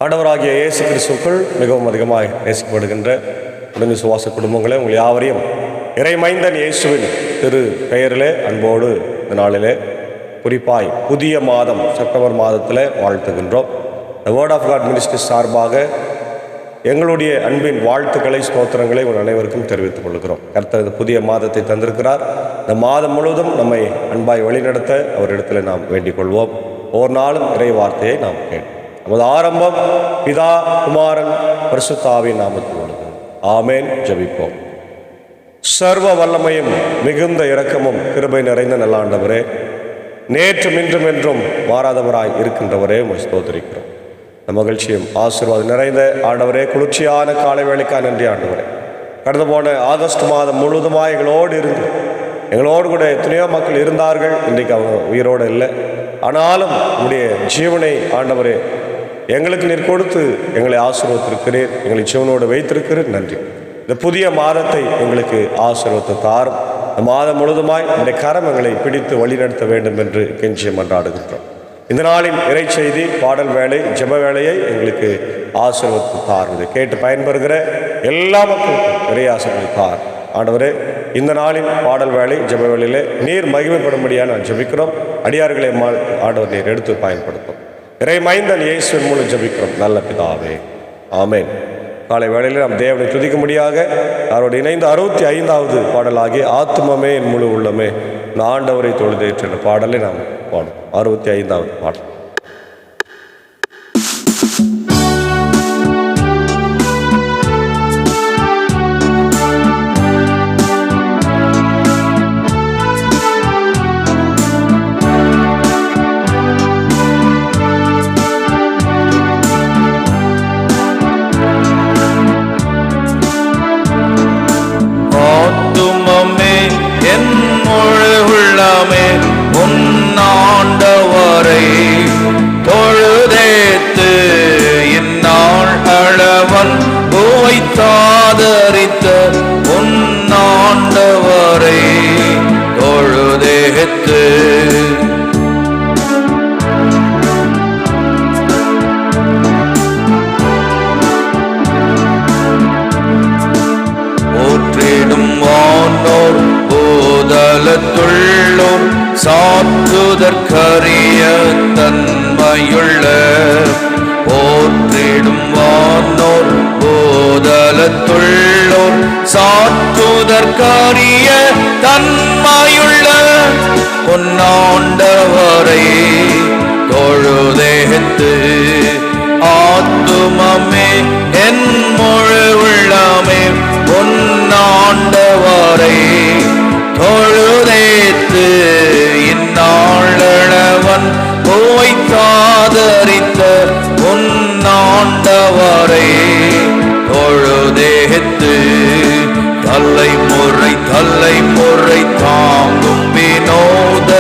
ஆண்டவராகிய இயேசு கிறிஸ்துவுக்குள் மிகவும் அதிகமாய் நேசிக்கப்படுகின்ற உடன் விசுவாச குடும்பங்களே, உங்கள் யாவரையும் இறைமைந்தன் இயேசுவின் திரு பெயரிலே அன்போடு இந்த நாளிலே குறிப்பாய் புதிய மாதம் செப்டம்பர் மாதத்தில் வாழ்த்துகின்றோம். The word of God ministry சார்பாக எங்களுடைய அன்பின் வாழ்த்துக்களை, ஸ்தோத்திரங்களை உங்கள் அனைவருக்கும் தெரிவித்துக் கொள்கிறோம். கர்த்தர் இந்த புதிய மாதத்தை தந்திருக்கிறார். இந்த மாதம் முழுவதும் நம்மை அன்பாய் வழிநடத்த அவரிடத்தில் நாம் வேண்டிக் கொள்வோம். ஒவ்வொரு நாளும் இறை வார்த்தையை நாம் கேட்போம். நமது ஆரம்பம் பிதா, குமாரன், பரிசுத்தாவின் நாமத்தில் உள்ளது. ஆமேன். ஜெபிப்போம். சர்வ வல்லமையும் மிகுந்த இரக்கமும் கிருபை நிறைந்த நல்ல ஆண்டவரே, நேற்றும் இன்றும் என்றும் மாறாதவராய் இருக்கின்றவரே, உம்மை ஸ்தோத்திரிக்கிறோம். இந்த மகிழ்ச்சியும் ஆசீர்வாதம் நிறைந்த ஆண்டவரே, குளிர்ச்சியான காலை வேளைக்காக நன்றி ஆண்டவரே. கடந்து போன ஆகஸ்ட் மாதம் முழுவதுமாக எங்களோடு கூட எத்தனையோ மக்கள் இருந்தார்கள். இன்றைக்கு அவங்க உயிரோடு இல்லை. ஆனாலும் உங்களுடைய ஜீவனை ஆண்டவரே எங்களுக்கு நீர் கொடுத்து எங்களை ஆசீர்வதித்திருக்கிறீர், எங்களை ஜீவனோடு வைத்திருக்கிறீர். நன்றி. இந்த புதிய மாதத்தை எங்களுக்கு ஆசீர்வதித்து தாரும். இந்த மாதம் முழுவதுமாய் உங்களுடைய கரம் எங்களை பிடித்து வழிநடத்த வேண்டும் என்று கெஞ்சியம் மன்றாடுகின்றோம். இந்த நாளின் இறை செய்தி, பாடல் வேலை, ஜெப வேலையை எங்களுக்கு ஆசீர்வதித்து தார். இதை கேட்டு பயன்பெறுகிற எல்லா மக்களுக்கும் இறை ஆசீர்வதி தார். ஆண்டவரே, இந்த நாளின் பாடல் வேலை, ஜெப வேலையிலே நீர் மகிமைப்படும்படியாக நான் ஜெபிக்கிறோம். அடியார்களை ஆண்டவர் நீர் எடுத்து பயன்படுத்தும். இறை மைந்தன் இயேசுவின் மூலம் ஜெபிக்கிறோம் நல்ல பிதாவே. ஆமேன். காலை வேளையில் நாம் தேவனை துதிக்கும்படியாக அவரோடு இணைந்து 65வது பாடலாகிய ஆத்துமமே என் முழு உள்ளமே நான் ஆண்டவரை தொழுதேற்று என்ற பாடலை நாம் பாடும். 65வது பாடல். தாதரித்த உன்னாண்டவரை தொழுதேத்து போற்றிடும் வானோர் போதலத்துள்ளோர் சாற்றுதற்கரிய தன்மையுள்ள போற்றிடும் வானோர் போதலத்துள்ளோர் சாற்றுதற்கரிய தன்மையுள்ள பொன்னாண்டவரை தொழுதேத்து ஆத்துமமே என் முழு உள்ளமே பொன்னாண்டவரை தொழுதேத்து இந்நாளவன் போய் தாதரித்த உன்னாண்டவரை தொழுதேத்து தலைமுறை தலைமுறை தாங்கும் வினோத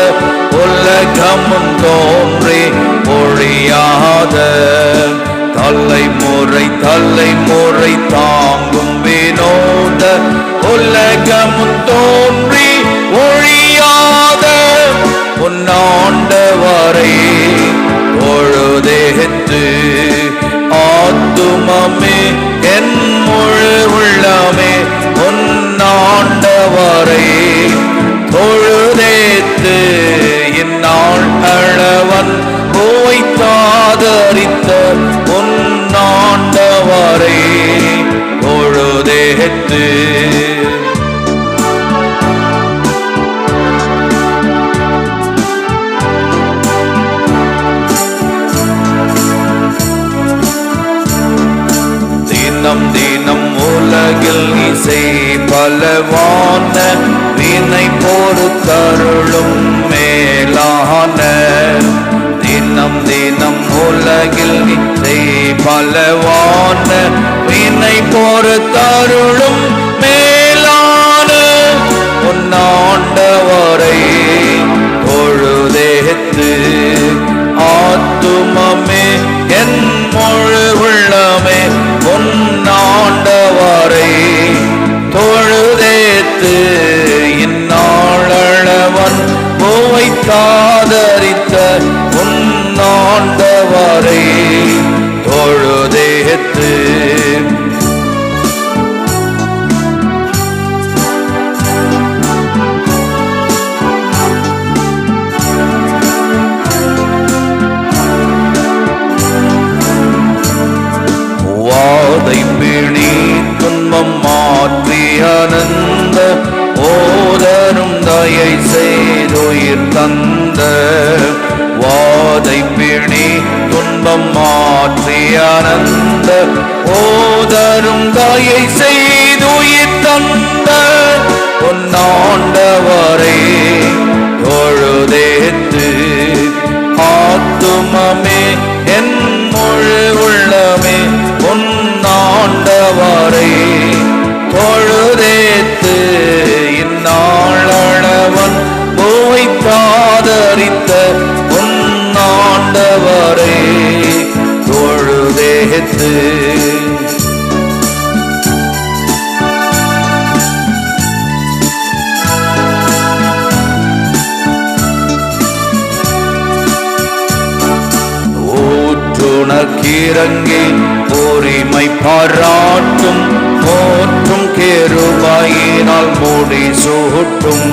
உலகமும் தோன்றி ஒழியாத தலைமுறை தலைமுறை தாங்கும் வினோத உலகமும் தோன்றி ஒழியாத உன்னாண்டவரை தொழுதேத்து ஆத்துமமே என் முழு உள்ளமே உன்னாண்டவரை தொழுதேத்து இந்நாள் அளவன் போய் தாதரித்த உன்னாண்டவரை தொழுதேத்து தினம் தினம் உலகில் இசை பலவான வினை பொறுத்தருளும் மேலான தினம் தினம் உலகில் இசை பலவான வினை பொறுத்தருளும் மேலான உன்னாண்டவரை தொழுதேத்து ஆத்துமமே என் முழு உள்ளமே உன்னாண்டவரை தொழுதேத்து இந்நாளவன் போய் தாதரித்த உன்னாண்டவரை தொழுதேத்து வாதை பிணி துன்பம் மாற்றி அனந்த ஓதரும் தயை செய்துயிர் தந்த வாதை பிணி துன்பம் மாற்றி அனந்த ஓதரும் தயை செய்துயிர் தந்த பொன்னாண்டவரை தொழுதேத்து ஆத்துமமே என் முழு உள்ளமே பொன்னாண்டவரை தொழுதேத்து இந்நாளவன் போய் தாதரித்த பொன்னாண்டவரை தொழுதேத்து ஊற்றுணர்கிறங்கி உரிமை பாராட்டும் போற்றும் கேருபாயினால் மூடி சூட்டும்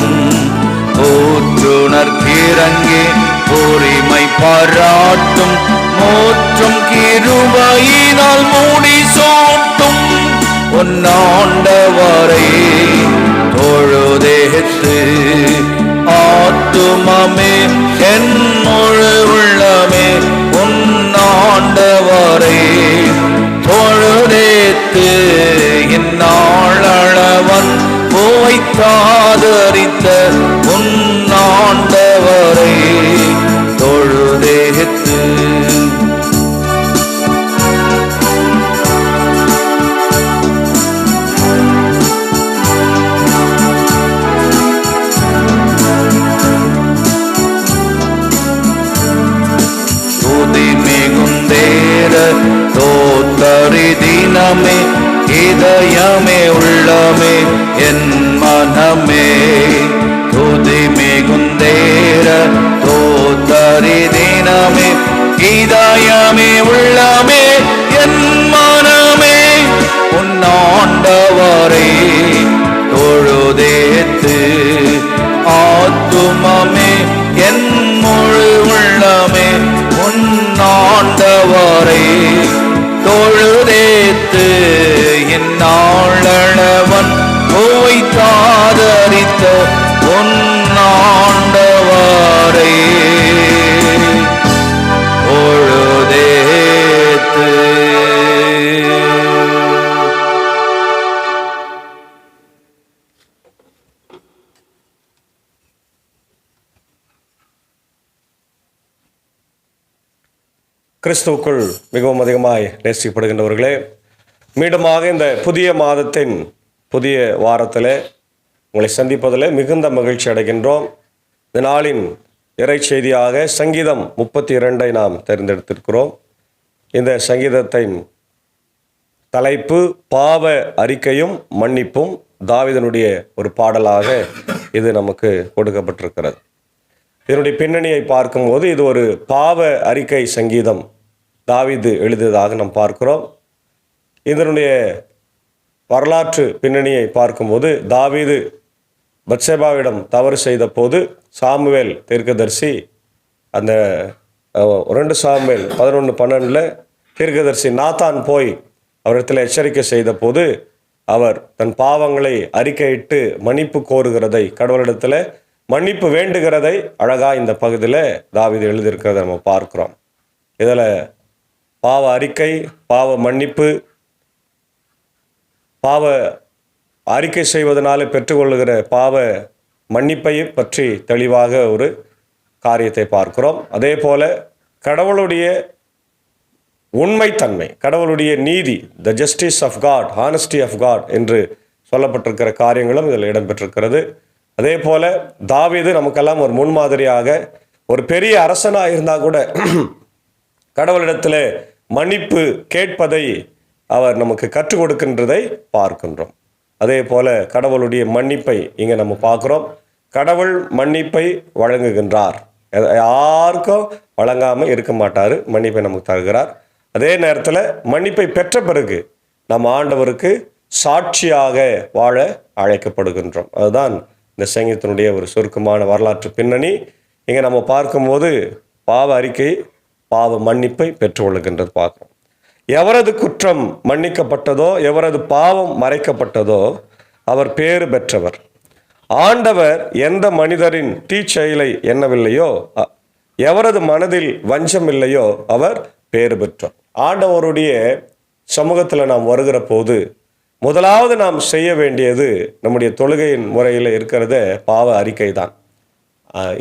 ஊற்றுணர்கிறங்கி உரிமை பாராட்டும் போற்றும் கிருபையினால் மூடி சூட்டும் பொன்னாண்டவரை தொழுதேத்து ஆத்துமமே என் முழு உள்ளமே பொன்னாண்டவரை தொழுதேத்து இந்நாளவன் போய் தாதரித்த பொன்னாண்டவரை தொழுதேத்து தோத்தரி தினமே இதயமே உள்ளமே என் மனமே துதி மிகுந்தேர தோத்தரி தினமே இதயமே உள்ளமே என் மனமே பொன்னாண்டவரை தொழுதேத்து ஆத்துமமே என் முழு உள்ளமே பொன்னாண்டவரை தொழுதேத்து இந்நாளவன் போய் தாதரித்த பொன்னாண்டவரை தொழுதேத்து. கிறிஸ்துவுக்குள் மிகவும் அதிகமாய் நேசிக்கப்படுகின்றவர்களே, மீண்டுமாக இந்த புதிய மாதத்தின் புதிய வாரத்தில் உங்களை சந்திப்பதில் மிகுந்த மகிழ்ச்சி அடைகின்றோம். இந்த நாளின் இறை செய்தியாக சங்கீதம் 32 நாம் தேர்ந்தெடுத்திருக்கிறோம். இந்த சங்கீதத்தின் தலைப்பு பாவ அறிக்கையும் மன்னிப்பும். தாவீதினுடைய ஒரு பாடலாக இது நமக்கு கொடுக்கப்பட்டிருக்கிறது. இதனுடைய பின்னணியை பார்க்கும்போது இது ஒரு பாவ அறிக்கை சங்கீதம் தாவீது எழுதியதாக நாம் பார்க்கிறோம். இதனுடைய வரலாற்று பின்னணியை பார்க்கும்போது தாவீது பத்சேபாவிடம் தவறு செய்த போது சாமுவேல் தீர்க்கதரிசி அந்த 2 சாமுவேல் 11:12 தீர்க்கதரிசி நாத்தான் போய் அவரிடத்தில் எச்சரிக்கை செய்த போது அவர் தன் பாவங்களை அறிக்கையிட்டு மன்னிப்பு கோருகிறதை, கடவுளிடத்தில் மன்னிப்பு வேண்டுகிறதை அழகாக இந்த பகுதியில் தாவீது எழுதியிருக்கிறத நம்ம பார்க்குறோம். இதில் பாவ அறிக்கை, பாவ மன்னிப்பு, பாவ அறிக்கை செய்வதனால பெற்றுக்கொள்ளுகிற பாவ மன்னிப்பை பற்றி தெளிவாக ஒரு காரியத்தை பார்க்கிறோம். அதே போல கடவுளுடைய உண்மைத்தன்மை, கடவுளுடைய நீதி, the justice of God, honesty of God என்று சொல்லப்பட்டிருக்கிற காரியங்களும் இதில் இடம்பெற்றிருக்கிறது. அதே போல தாவீது நமக்கெல்லாம் ஒரு முன்மாதிரியாக, ஒரு பெரிய அரசனாக இருந்தால் கூட கடவுளிடத்தில் மன்னிப்பு கேட்பதை அவர் நமக்கு கற்றுக் கொடுக்கின்றதை பார்க்கின்றோம். அதே போல கடவுளுடைய மன்னிப்பை இங்கே நம்ம பார்க்குறோம். கடவுள் மன்னிப்பை வழங்குகின்றார், யாருக்கும் வழங்காமல் இருக்க மாட்டார், மன்னிப்பை நமக்கு தருகிறார். அதே நேரத்தில் மன்னிப்பை பெற்ற பிறகு நாம் ஆண்டவருக்கு சாட்சியாக வாழ அழைக்கப்படுகின்றோம். அதுதான் இந்த சங்கீதத்தினுடைய ஒரு சுருக்கமான வரலாற்று பின்னணி. இங்கே நம்ம பார்க்கும்போது பாவ அறிக்கை, பாவ மன்னிப்பை பெற்றுக்கொள்கின்றது பார்க்கிறோம். எவரது குற்றம் மன்னிக்கப்பட்டதோ, எவரது பாவம் மறைக்கப்பட்டதோ அவர் பேறு பெற்றவர். ஆண்டவர் எந்த மனிதரின் தீச்செயலை எண்ணவில்லையோ, எவரது மனதில் வஞ்சம் இல்லையோ அவர் பேறு பெற்றோர். ஆண்டவருடைய சமூகத்தில் நாம் வருகிற போது முதலாவது நாம் செய்ய வேண்டியது நம்முடைய தொழுகையின் முறையில் இருக்கிறத பாவ அறிக்கை தான்.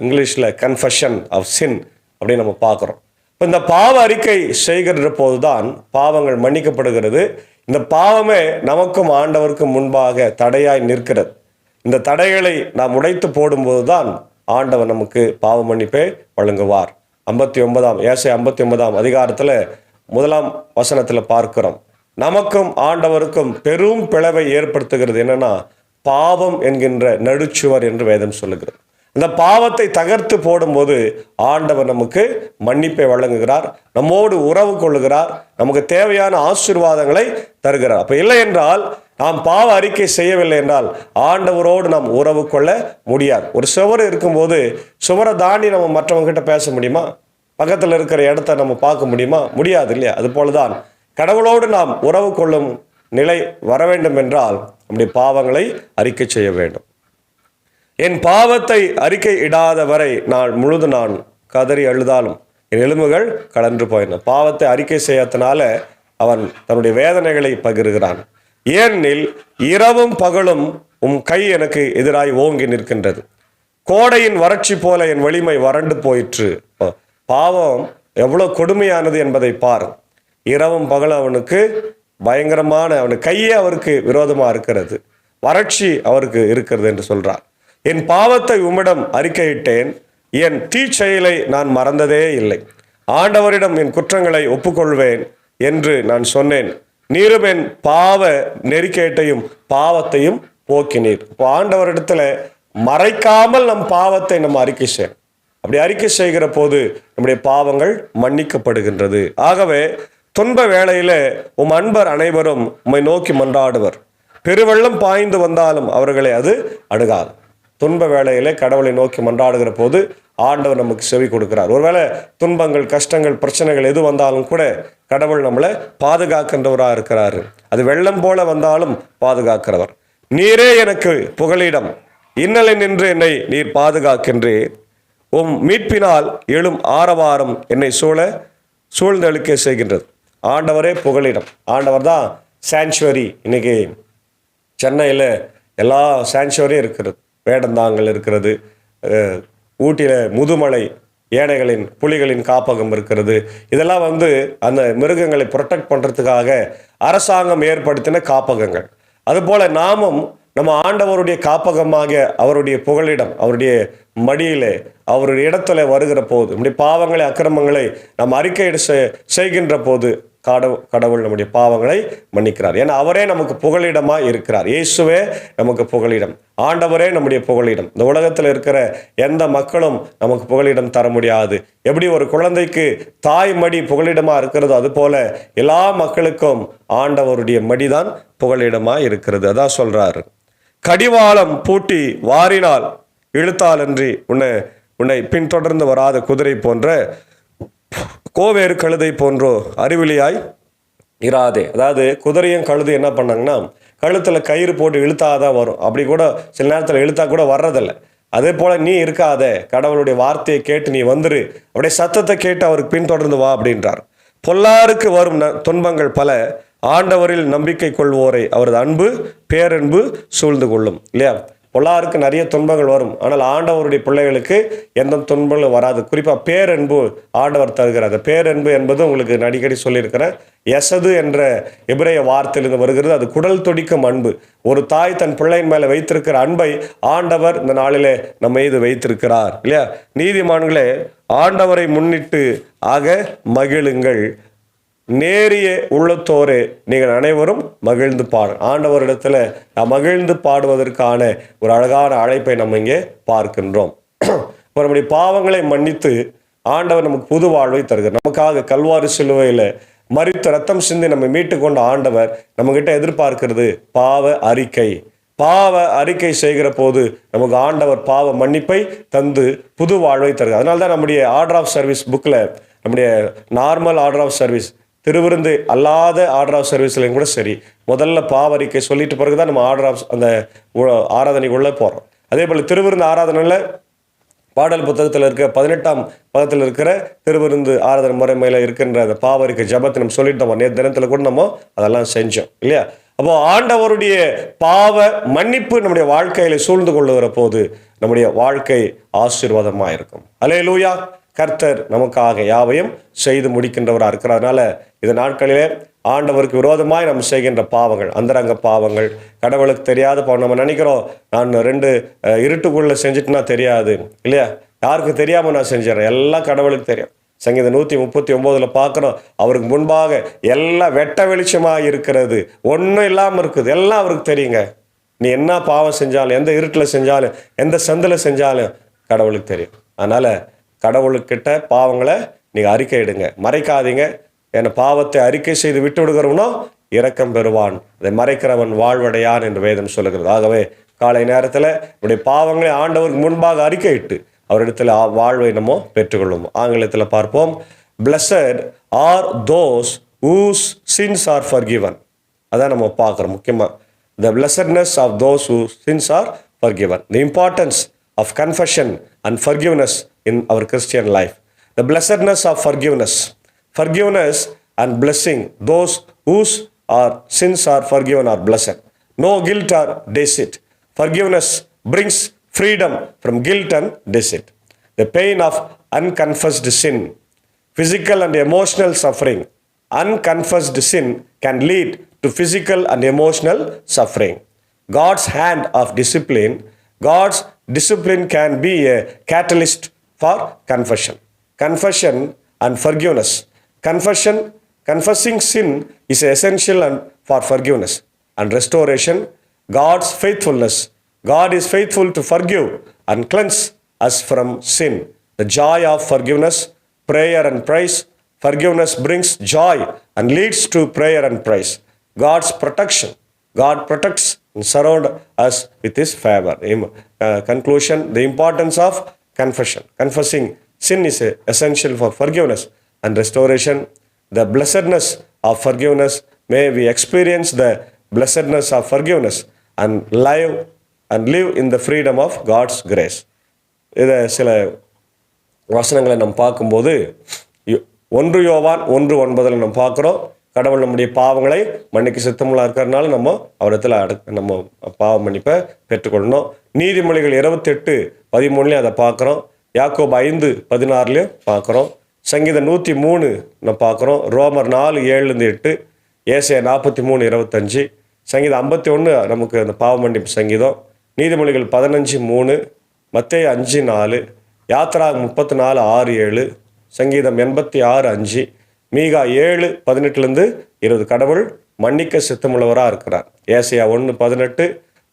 இங்கிலீஷில் கன்ஃபெஷன் ஆஃப் சின் அப்படின்னு நம்ம பார்க்குறோம். இப்போ இந்த பாவ அறிக்கை செய்கிற போது தான் பாவங்கள் மன்னிக்கப்படுகிறது. இந்த பாவமே நமக்கும் ஆண்டவருக்கும் முன்பாக தடையாய் நிற்கிறது. இந்த தடைகளை நாம் உடைத்து போடும்போது தான் ஆண்டவர் நமக்கு பாவ மன்னிப்பை வழங்குவார். 59 அதிகாரத்தில் 1 வசனத்தில் பார்க்கிறோம். நமக்கும் ஆண்டவருக்கும் பெரும் பிளவை ஏற்படுத்துகிறது என்னன்னா பாவம் என்கின்ற நடுச்சுவர் என்று வேதம் சொல்லுகிறது. இந்த பாவத்தை தகர்த்து போடும்போது ஆண்டவர் நமக்கு மன்னிப்பை வழங்குகிறார், நம்மோடு உறவு கொள்ளுகிறார், நமக்கு தேவையான ஆசீர்வாதங்களை தருகிறார். அப்போ இல்லை என்றால், நாம் பாவ அறிக்கை செய்யவில்லை என்றால் ஆண்டவரோடு நாம் உறவு கொள்ள முடியாது. ஒரு சுவர் இருக்கும்போது சுவரை தாண்டி நம்ம மற்றவங்க கிட்ட பேச முடியுமா? பக்கத்தில் இருக்கிற இடத்த நம்ம பார்க்க முடியுமா? முடியாது இல்லையா? அது போலதான் கடவுளோடு நாம் உறவு கொள்ளும் நிலை வர வேண்டும் என்றால் நம்முடைய பாவங்களை அறிக்கை செய்ய வேண்டும். என் பாவத்தை அறிக்கை இடாத வரை நான் முழுது நான் கதறி அழுதாலும் என் எலும்புகள் கலன்று போயின. பாவத்தை அறிக்கை செய்யறதுனால அவன் தன்னுடைய வேதனைகளை பகிர்கிறான். ஏனெனில் இரவும் பகலும் கை எனக்கு எதிராய் ஓங்கி நிற்கின்றது. கோடையின் வறட்சி போல என் வலிமை வறண்டு போயிற்று. பாவம் எவ்வளவு கொடுமையானது என்பதை பார். இரவும் பகலும் அவனுக்கு பயங்கரமான, அவனுக்கு கையே அவருக்கு விரோதமாக இருக்கிறது, வறட்சி அவருக்கு இருக்கிறது என்று சொல்றார். என் பாவத்தை உம்மிடம் அறிக்கையிட்டேன், என் தீச்செயலை நான் மறந்ததே இல்லை. ஆண்டவரிடம் என் குற்றங்களை ஒப்புக்கொள்வேன் என்று நான் சொன்னேன். நீரும் என் பாவ நெறிக்கேட்டையும் பாவத்தையும் போக்கினீர். இப்போ ஆண்டவரிடத்துல மறைக்காமல் நம் பாவத்தை நம்ம அறிக்கை செய்யணும். அப்படி அறிக்கை செய்கிற போது நம்முடைய பாவங்கள் மன்னிக்கப்படுகின்றது. ஆகவே துன்ப வேளையில அன்பர் அனைவரும் உம்மை நோக்கி மன்றாடுவர். பெருவெள்ளம் பாய்ந்து வந்தாலும் அவர்களை அது அணுகாது. துன்ப வேளையிலே கடவுளை நோக்கி மன்றாடுகிற போது ஆண்டவர் நமக்கு செவி கொடுக்கிறார். ஒருவேளை துன்பங்கள், கஷ்டங்கள், பிரச்சனைகள் எது வந்தாலும் கூட கடவுள் நம்மளை பாதுகாக்கின்றவராக இருக்கிறாரு. அது வெள்ளம் போல வந்தாலும் பாதுகாக்கிறவர். நீரே எனக்கு புகலிடம், இன்னலை நின்று என்னை நீர் பாதுகாக்கின்றீர். மீட்பினால் எழும் ஆரவாரம் என்னை சூழ்ந்தெழுக்க செய்கின்றது. ஆண்டவரே புகலிடம். ஆண்டவர் தான் சாங்சுவரி. இன்னைக்கு சென்னையில் எல்லா சாங்சுவரியும் இருக்கிறது. வேடந்தாங்கல் இருக்கிறது, ஊட்டியில் முதுமலை யானைகளின் புலிகளின் காப்பகம் இருக்கிறது. இதெல்லாம் அந்த மிருகங்களை ப்ரொடெக்ட் பண்ணுறதுக்காக அரசாங்கம் ஏற்படுத்தின காப்பகங்கள். அதுபோல் நாமும் நம்ம ஆண்டவருடைய காப்பகமாக அவருடைய புகலிடம், அவருடைய மடியிலே, அவருடைய இடத்துல வருகிற போது நம்முடைய பாவங்களை, அக்கிரமங்களை நாம் அறிக்கையிட செய்கின்ற போது கடவுள் நம்முடைய பாவங்களை மன்னிக்கிறார். ஏன்னா அவரே நமக்கு புகலிடமாக இருக்கிறார். இயேசுவே நமக்கு புகலிடம், ஆண்டவரே நம்முடைய புகலிடம். இந்த உலகத்தில் இருக்கிற எந்த மக்களும் நமக்கு புகலிடம் தர முடியாது. எப்படி ஒரு குழந்தைக்கு தாய் மடி புகலிடமாக இருக்கிறதோ அதுபோல எல்லா மக்களுக்கும் ஆண்டவருடைய மடிதான் புகலிடமாக இருக்கிறது. அதான் சொல்றாரு, கடிவாளம் பூட்டி வாரினால் இழுத்தால் அன்றி உன்னை பின்தொடர்ந்து வராத குதிரை போன்ற கோவேறு கழுதை போன்றோ அறிவிலியாய் இராதே. அதாவது குதிரையும் கழுது என்ன பண்ணாங்கன்னா கழுத்தில் கயிறு போட்டு இழுத்தாதான் வரும். அப்படி கூட சில நேரத்தில் இழுத்தா கூட வர்றதில்லை. அதே போல நீ இருக்காத, கடவுளுடைய வார்த்தையை கேட்டு நீ வந்துரு, அப்படியே சத்தத்தை கேட்டு அவருக்கு பின்தொடர்ந்து வா அப்படின்றார். பொல்லாருக்கு வரும் துன்பங்கள் பல, ஆண்டவரில் நம்பிக்கை கொள்வோரை அவரது அன்பு பேரன்பு சூழ்ந்து கொள்ளும். இல்லையா? பொல்லாருக்கு நிறைய துன்பங்கள் வரும், ஆனால் ஆண்டவருடைய பிள்ளைகளுக்கு எந்த துன்பங்களும் வராது. குறிப்பாக பேரன்பு ஆண்டவர் தருகிறார். பேரன்பு என்பது உங்களுக்கு அடிக்கடி சொல்லியிருக்கிறேன், எசது என்ற எபிரேய வார்த்தையிலிருந்து வருகிறது. அது குடல் துடிக்கும் அன்பு. ஒரு தாய் தன் பிள்ளையின் மேலே வைத்திருக்கிற அன்பை ஆண்டவர் இந்த நாளிலே நம்ம மீது வைத்திருக்கிறார். இல்லையா? நீதிமான்களே, ஆண்டவரை முன்னிட்டு ஆக மகிழுங்கள், நேரிய உள்ளத்தோரே நீங்கள் அனைவரும் மகிழ்ந்து பாடு. ஆண்டவரிடத்துல மகிழ்ந்து பாடுவதற்கான ஒரு அழகான அழைப்பை நம்ம இங்கே பார்க்கின்றோம். இப்போ நம்முடைய பாவங்களை மன்னித்து ஆண்டவர் நமக்கு புது வாழ்வை தருகிறார். நமக்காக கல்வாரி சிலுவையில் மரித்து ரத்தம் சிந்தி நம்ம மீட்டு கொண்ட ஆண்டவர் நம்மகிட்ட எதிர்பார்க்கிறது பாவ அறிக்கை. பாவ அறிக்கை செய்கிற போது நமக்கு ஆண்டவர் பாவ மன்னிப்பை தந்து புது வாழ்வை தருகிறார். அதனால தான் நம்முடைய ஆர்டர் ஆஃப் சர்வீஸ் புக்கில், நம்முடைய நார்மல் ஆர்டர் ஆஃப் சர்வீஸ், திருவிருந்து அல்லாத ஆர்டர் ஆஃப் சர்வீஸ்லையும் கூட சரி, முதல்ல பாவ அறிக்கை சொல்லிட்டு பிறகு தான் நம்ம ஆர்டர் ஆஃப் அந்த ஆராதனைக்குள்ளே போகிறோம். அதே போல் திருவிருந்து ஆராதனையில் பாடல் புத்தகத்தில் இருக்க 18ஆம் பதத்தில் இருக்கிற திருவிருந்து ஆராதனை முறைமையில் இருக்கின்ற அந்த பாவரிக்கை ஜபத்தை நம்ம சொல்லிட்டு நம்ம நேற்று தினத்தில் கூட நம்ம அதெல்லாம் செஞ்சோம் இல்லையா? அப்போ ஆண்டவருடைய பாவ மன்னிப்பு நம்முடைய வாழ்க்கையில சூழ்ந்து கொள்ளுகிற போது நம்முடைய வாழ்க்கை ஆசீர்வாதமாக இருக்கும். அல்லேலூயா. கர்த்தர் நமக்காக யாவையும் செய்து முடிக்கின்றவராக இருக்கிறதுனால இந்த நாட்களிலே ஆண்டவருக்கு விரோதமாய் நம்ம செய்கின்ற பாவங்கள், அந்தரங்க பாவங்கள், கடவுளுக்கு தெரியாத பாவம். நம்ம நினைக்கிறோம் நான் 2 இருட்டுக்குள்ளே செஞ்சுட்டுனா தெரியாது இல்லையா, யாருக்கு தெரியாமல் நான் செஞ்சிடறேன், எல்லாம் கடவுளுக்கு தெரியும். சங்கீதம் 139 பார்க்குறோம், அவருக்கு முன்பாக எல்லாம் வெட்ட வெளிச்சமாக இருக்கிறது, ஒன்றும் இல்லாமல் இருக்குது, எல்லாம் அவருக்கு தெரியுங்க. நீ என்ன பாவம் செஞ்சாலும், எந்த இருட்டில் செஞ்சாலும், எந்த சந்தில் செஞ்சாலும் கடவுளுக்கு தெரியும். அதனால் கடவுளுக்கிட்ட பாவங்களை நீங்கள் அறிக்கை இடுங்க, மறைக்காதீங்க. ஏன்னா பாவத்தை அறிக்கை செய்து விட்டு விடுகிறவனோ இரக்கம் பெறுவான், அதை மறைக்கிறவன் வாழ்வடையான் என்று வேதம் சொல்லுகிறது. ஆகவே காலை நேரத்தில் நம்முடைய பாவங்களை ஆண்டவருக்கு முன்பாக அறிக்கையிட்டு அவரிடத்தில் வாழ்வை நம்ம பெற்றுக்கொள்ளும். ஆங்கிலத்தில் பார்ப்போம், Blessed are those whose sins are forgiven. அதான் நம்ம பார்க்குறோம் முக்கியமாக, the blessedness of those whose sins are forgiven. The importance of confession and forgiveness in our Christian life. The blessedness of forgiveness. Forgiveness and blessing, those whose sins are forgiven are blessed. No guilt or deceit. Forgiveness brings freedom from guilt and deceit. The pain of unconfessed sin, physical and emotional suffering. Unconfessed sin can lead to physical and emotional suffering. God's hand of discipline, God's discipline can be a catalyst for confession. Confession and forgiveness. Confessing sin is essential for forgiveness and restoration. God's faithfulness. God is faithful to forgive and cleanse us from sin. The joy of forgiveness, prayer and praise. Forgiveness brings joy and leads to prayer and praise. God's protection. God protects and surrounds us with His favor. In conclusion, the importance of confession. Confessing sin is essential for forgiveness and restoration. The blessedness of forgiveness, may we experience the blessedness of forgiveness and live in the freedom of God's grace. இதை சில வசனங்களை நம்ம பார்க்கும்போது 1 யோவான் 1:9 நம்ம பார்க்குறோம், கடவுள் நம்முடைய பாவங்களை மன்னிக்க சித்தமுள்ள இருக்கிறதுனால நம்ம அவரிடத்தில் நம்ம பாவ மன்னிப்பை பெற்றுக்கொள்ளணும். நீதிமொழிகள் 28:13 அதை பார்க்குறோம். யாக்கோபு 5:16 பார்க்குறோம். சங்கீதம் 103 நம்ம பார்க்குறோம். ரோமர் 4:7-8, ஏசாயா 43:25, சங்கீதம் 51 நமக்கு அந்த பாவ மன்னிப்பு சங்கீதம். நீதிமொழிகள் 15:3, மத்தேயு 5:4, யாத்ரா 34:6-7, சங்கீதம் 86:5, மீகா 7:18-20. கடவுள் மன்னிக்க சித்தமுள்ளவராக இருக்கிறார். ஏசாயா 1:18,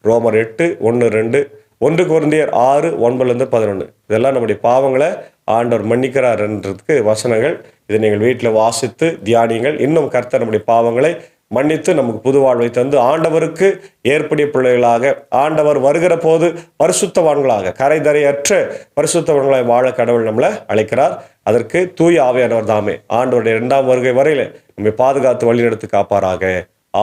ரோமர் 8:1-2, 1 கொரிந்தியர் 6:9-11. இதெல்லாம் நம்முடைய பாவங்களை ஆண்டவர் மன்னிக்கிறார் என்றதுக்கு வசனங்கள். இதை நீங்கள் வீட்டில் வாசித்து தியானிங்கள். இன்னும் கர்த்தர் நம்முடைய பாவங்களை மன்னித்து நமக்கு புது வாழ்வை தந்து ஆண்டவருக்கு ஏற்புடைய பிள்ளைகளாக, ஆண்டவர் வருகிற போது பரிசுத்தவான்களாக, கரைதரையற்ற பரிசுத்தவான்களாக வாழ கடவுள் நம்மளை அழைக்கிறார். அதற்கு தூய ஆவியானவர் தாமே ஆண்டவருடைய 2ஆம் வருகை வரையில் நம்மை பாதுகாத்து வழிநடத்தி காப்பாராக.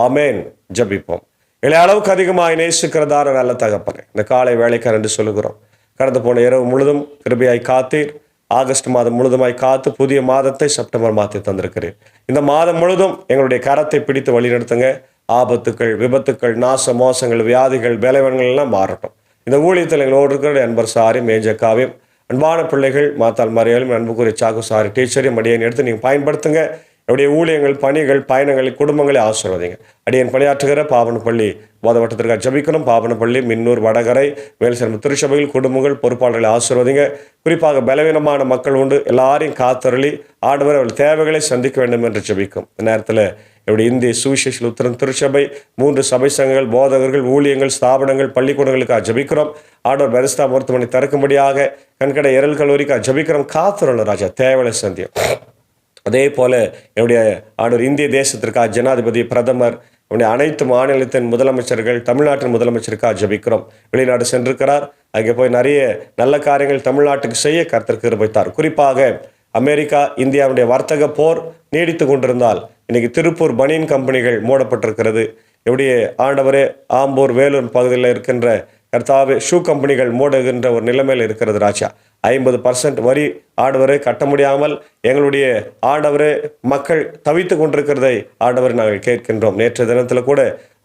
ஆமேன். ஜபிப்போம். இளைய அளவுக்கு அதிகமாக நேசிக்கிறதான நல்ல தகப்பனே, இந்த காலை வேலைக்கார் என்று சொல்லுகிறோம். கடந்து போன இரவு முழுதும் கிருபையாய் காத்தீர். ஆகஸ்ட் மாதம் முழுதுமாய் காத்து புதிய மாதத்தை செப்டம்பர் மாதத்தை தந்திருக்கிறேன். இந்த மாதம் முழுதும் எங்களுடைய கரத்தை பிடித்து வழிநடத்துங்க. ஆபத்துக்கள், விபத்துக்கள், நாச மோசங்கள், வியாதிகள், பலவீனங்கள் எல்லாம் மாறட்டும். இந்த ஊழியத்தில் எங்களோடு இருக்கிற அன்பர் சாரி, மேஜக்காவையும், அன்பான பிள்ளைகள் மாத்தால் மறையாலும், அன்புக்குரிய சாக்கு சாரி டீச்சரையும் அடியேன் எடுத்து நீங்கள் பயன்படுத்துங்க. என்னுடைய ஊழியங்கள், பணிகள், பயணங்கள், குடும்பங்களை ஆசீர்வதிங்க. அடியேன் பணியாற்றுகிற பாவனப்பள்ளி வாதவட்டத்திற்காக ஜபிக்கணும். பாவனப்பள்ளி, மின்னூர், வடகரை, வேல்சர்ம திருச்சபையில் குடும்பங்கள், பொறுப்பாளர்களை ஆசீர்வதிங்க. குறிப்பாக பலவீனமான மக்கள் உண்டு, எல்லாரையும் காத்தருளி ஆண்டவர் அவர்கள் தேவைகளை சந்திக்க வேண்டும் என்று ஜபிக்கும். இந்த நேரத்தில் என்னுடைய இந்திய சுவிசேஷ லுத்தரன் திருச்சபை, 3 சபை சங்கங்கள், போதகர்கள், ஊழியங்கள், ஸ்தாபனங்கள், பள்ளிக்கூடங்களுக்காக ஜபிக்கிறோம். ஆண்டவர் பெரிஸ்தா மருத்துவமனை திறக்கும்படியாக, கண்கடை இரல் கல்லூரிக்காக ஜபிக்கிறோம். காத்தருள ராஜா, தேவைகளை சந்தியும். அதே போல என்னுடைய ஆண்டவர் இந்திய தேசத்திற்காக ஜனாதிபதி, பிரதமர், நம்முடைய அனைத்து மாநிலத்தின் முதலமைச்சர்கள், தமிழ்நாட்டின் முதலமைச்சருக்காக ஜெபிக்கிறோம். வெளிநாடு சென்றிருக்கிறார். அங்கே போய் நிறைய நல்ல காரியங்கள் தமிழ்நாட்டுக்கு செய்ய கர்த்தர் கிருபை தார். குறிப்பாக அமெரிக்கா இந்தியாவுடைய வர்த்தக போர் நீடித்து கொண்டிருந்தால் இன்னைக்கு திருப்பூர் பனியன் கம்பெனிகள் மூடப்பட்டிருக்கிறது. எப்படி ஆண்டவரே ஆம்பூர், வேலூர் பகுதியில் இருக்கின்ற கர்த்தாவே ஷூ கம்பெனிகள் மூடுகின்ற ஒரு நிலைமையில் இருக்கிறது ராஜா. 50% வரி ஆண்டவரை கட்ட முடியாமல் எங்களுடைய ஆண்டவரே மக்கள் தவித்து கொண்டிருக்கிறதை ஆண்டவரை நாங்கள் கேட்கின்றோம். நேற்று தினத்தில் கூட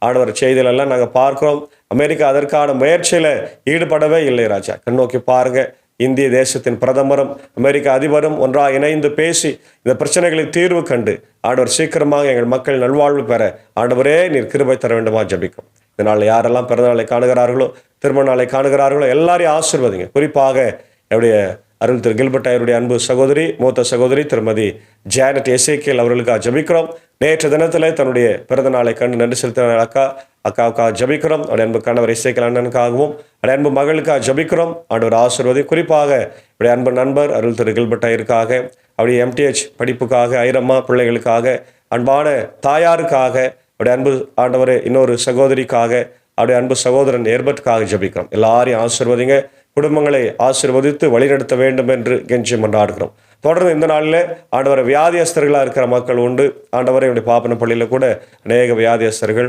ஆண்டவர் செய்திகளெல்லாம் நாங்கள் பார்க்கிறோம். அமெரிக்கா அதற்கான முயற்சியில் ஈடுபடவே இல்லை ராஜா. கண்ணோக்கி பாருங்க, இந்திய தேசத்தின் பிரதமரும் அமெரிக்க அதிபரும் ஒன்றாக இணைந்து பேசி இந்த பிரச்சனைகளுக்கு தீர்வு கண்டு ஆண்டவர் சீக்கிரமாக எங்கள் மக்கள் நல்வாழ்வு பெற ஆண்டவரே நீர் கிருபை தர வேண்டுமா ஜெபிக்கும். இதனால் யாரெல்லாம் பிறந்தநாளை காணுகிறார்களோ, திருமண நாளை காணுகிறார்களோ எல்லாரையும் ஆசீர்வதிங்க. குறிப்பாக என்னுடைய அருள் திரு கில்பர்ட் அவருடைய அன்பு சகோதரி, மூத்த சகோதரி திருமதி ஜானட் எசேக்கியல் அவர்களுக்காக ஜெபிக்கிறோம். நேற்று தினத்தில் தன்னுடைய பிறந்த நாளை கண்டு நன்றி செலுத்தின அக்காவுக்காக ஜெபிக்கிறோம். அவருடைய அன்பு கணவர் எசேக்கியல் அண்ணனுக்காகவும் அவருடைய அன்பு மகளுக்காக ஜெபிக்கிறோம். ஆண்டவர் ஆசீர்வதி. குறிப்பாக அவருடைய அன்பு நண்பர் அருள் திரு கில்பர்ட் ஐயருக்காக, அவருடைய MTH படிப்புக்காக, ஐரம்மா பிள்ளைகளுக்காக, அன்பான தாயாருக்காக, அவருடைய அன்பு ஆண்டவர் இன்னொரு சகோதரிக்காக, அவருடைய அன்பு சகோதரன் எர்பர்ட்காக ஜெபிக்கிறோம். எல்லாரையும் ஆசீர்வதிங்க. குடும்பங்களை ஆசீர்வதித்து வழிநடத்த வேண்டும் என்று கெஞ்சி மன்றாடுகிறோம். தொடர்ந்து இந்த நாளில் ஆண்டவரை வியாதியஸ்தர்களாக இருக்கிற மக்கள் உண்டு. ஆண்டவரை என்னுடைய பாப்பன பள்ளியில் கூட அநேக வியாதியஸ்தர்கள்,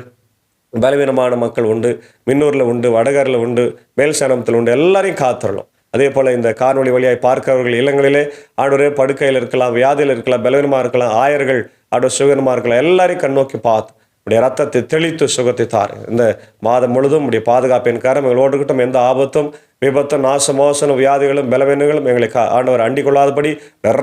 பலவீனமான மக்கள் உண்டு. மின்னூரில் உண்டு, வடகரில் உண்டு, மேல்சேனத்தில் உண்டு. எல்லாரையும் காத்துறணும். அதே போல் இந்த காணொலி வழியாய் பார்க்கிறவர்கள் இல்லங்களிலே ஆண்டவரே படுக்கையில் இருக்கலாம், வியாதியில் இருக்கலாம், பலவீனமாக இருக்கலாம், ஆயர்கள் ஆண்டவர் சுகனமாக இருக்கலாம். எல்லாரையும் கண்ணோக்கி பார்த்து உடைய ரத்தத்தை தெளித்து சுகத்தை தாரு. இந்த மாதம் முழுதும் உடைய பாதுகாப்பின் காரம் எங்களோடு இருக்கட்டும். எந்த ஆபத்தும், விபத்தும், நாசமோசனும், வியாதிகளும், பலவீனங்களும் எங்களை ஆண்டவர் அண்டிக் கொள்ளாதபடி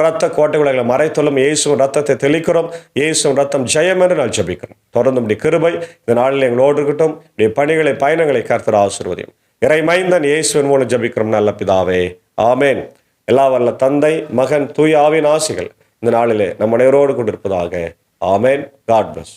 ரத்த கோட்டைகளை எங்களை மறைத்தொல்லும். இயேசுவின் ரத்தத்தை தெளிக்கிறோம். இயேசுவின் ரத்தம் ஜெயம் என்று நான் ஜெபிக்கிறோம். தொடர்ந்து உடைய கிருபை இந்த நாளில் எங்களோடு இருக்கட்டும். உடைய பணிகளை, பயணங்களை கர்த்தர் ஆசீர்வதியும். இறை மைந்தன் இயேசுவின் மூலம் ஜெபிக்கிறோம் நல்ல பிதாவே, ஆமேன். எல்லா வல்ல தந்தை, மகன், தூய ஆவியின் ஆசிகள் இந்த நாளிலே நம் அனைவரோடு கொண்டிருப்பதாக. ஆமேன். God plus.